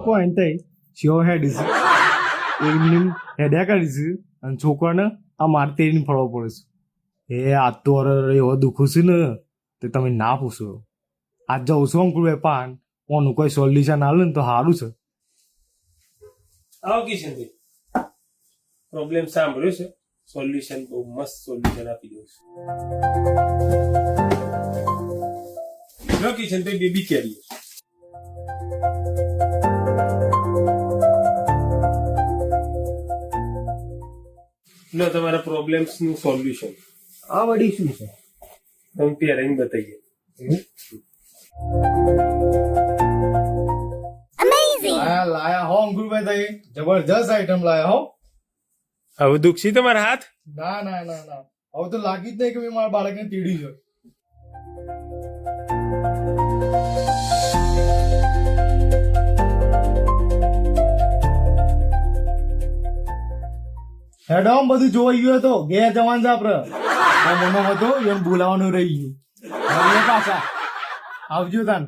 કોઈ તઈ શિયો હેડીશ એમની હેડ્યા કરીશ અને છોકરાને આ મારતેરીને ફરવા પડે છે એ આજ તો એવો દુખું છે ને તે તમે ના પૂછો આજ જાઉં છું અંકુર વેપાન કોનું કોઈ સોલ્યુશન આવે ને તો સારું છે. આવો કિશનભાઈ, પ્રોબ્લેમ સાંભળ્યો છે, સોલ્યુશન બહુ મસ્ત સોલ્યુશન આપી દઉં છું. જો કિશનભાઈ બેબી કેરી લો તમારા પ્રોબ્લેમ્સ નું સોલ્યુશન. આ વડી શું છે? તમે પહેરાઈને બતાવીએ. લાયા હો અંકુરભાઈ તઈ જબરજસ્ત આઈટમ લાયા હો. હવે દુખશી તમારા હાથ? ના ના ના ના હવે તો લાગી જ નહીં કે મેં મારા બાળકને તીડી છે. હેડો બધું જોઈ ગયું તો ઘેર જવાનું છે આપડે. મનો હતો એને બોલાવાનું રહી ગયું. પાછા આવજો તાન.